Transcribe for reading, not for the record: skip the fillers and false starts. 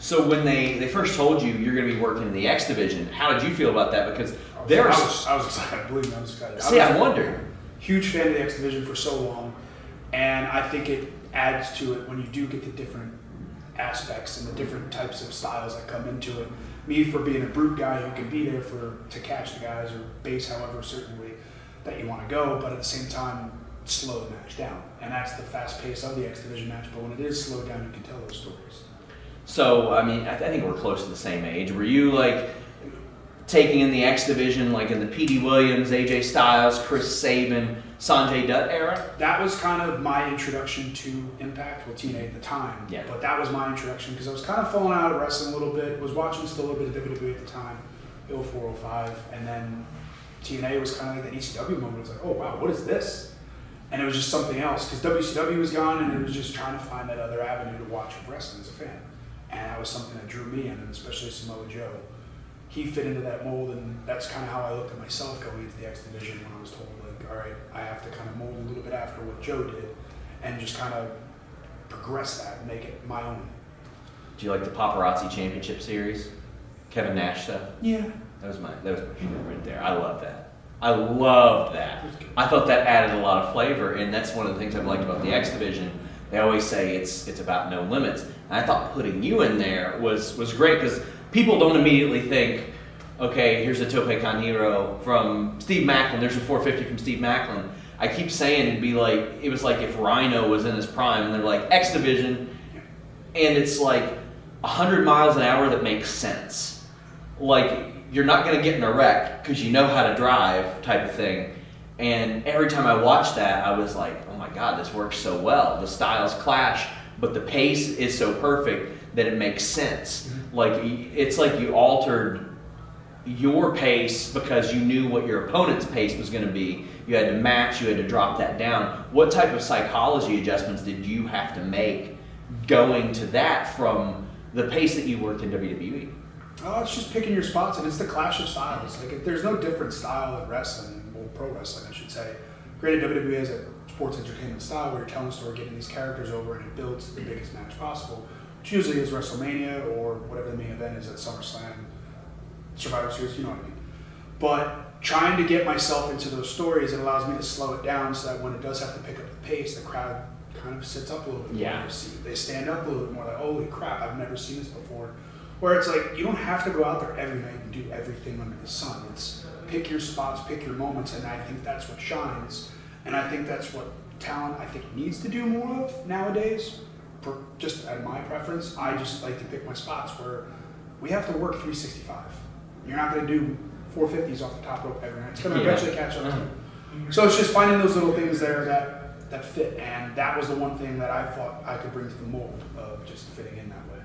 So when they first told you you're going to be working in the X division, how did you feel about that? Because I was excited. Believe me, I was excited. I wondered. Huge fan of the X division for so long, and I think it adds to it when you do get the different aspects and the different types of styles that come into it. Me, for being a brute guy who can be there to catch the guys or base however certainly that you want to go, but at the same time slow the match down. And that's the fast pace of the X division match, but when it is slowed down, you can tell those stories. So, I mean, I think we're close to the same age. Were you, like, taking in the X division, like in the P.D. Williams, AJ Styles, Chris Sabin, Sanjay Dutt era? That was kind of my introduction to Impact, well, TNA at the time. Yeah. But that was my introduction because I was kind of falling out of wrestling a little bit, was watching still a little bit of WWE at the time, 04, 05, and then TNA was kind of like that ECW moment. It was like, oh, wow, what is this? And it was just something else because WCW was gone and it was just trying to find that other avenue to watch wrestling as a fan. And that was something that drew me in, and especially Samoa Joe. He fit into that mold, and that's kind of how I looked at myself going into the X division when I was told, like, all right, I have to kind of mold a little bit after what Joe did and just kind of progress that and make it my own. Do you like the Paparazzi Championship Series? Kevin Nash stuff? Yeah. That was my shit right there. I love that. I loved that. I thought that added a lot of flavor, and that's one of the things I've liked about the X division. They always say it's about no limits. And I thought putting you in there was great because people don't immediately think, okay, here's a Tope Con Hero from Steve Maclin. There's a 450 from Steve Maclin. I keep saying it was like if Rhino was in his prime, and they're like X division, and it's like 100 miles an hour that makes sense. Like you're not going to get in a wreck because you know how to drive, type of thing. And every time I watched that, I was like, oh my God, this works so well. The styles clash, but the pace is so perfect that it makes sense. Mm-hmm. Like, it's like you altered your pace because you knew what your opponent's pace was going to be. You had to match, you had to drop that down. What type of psychology adjustments did you have to make going to that from the pace that you worked in WWE? Oh, it's just picking your spots, and it's the clash of styles. Like, there's no different style in wrestling. Pro wrestling, I should say. Granted, WWE is a sports entertainment style where you're telling a story, getting these characters over, and it builds the biggest match possible, which usually is WrestleMania or whatever the main event is at SummerSlam, Survivor Series, you know what I mean. But trying to get myself into those stories, it allows me to slow it down so that when it does have to pick up the pace, the crowd kind of sits up a little bit more. Yeah. They stand up a little bit more, like, holy crap, I've never seen this before. Where it's like, you don't have to go out there every night and do everything under the sun. It's pick your spots, pick your moments, and I think that's what shines. And I think that's what talent, I think, needs to do more of nowadays. Just at my preference, I just like to pick my spots where we have to work 365. You're not going to do 450s off the top rope every night. It's going to eventually catch up to you. So it's just finding those little things there that fit. And that was the one thing that I thought I could bring to the mold of just fitting in that way.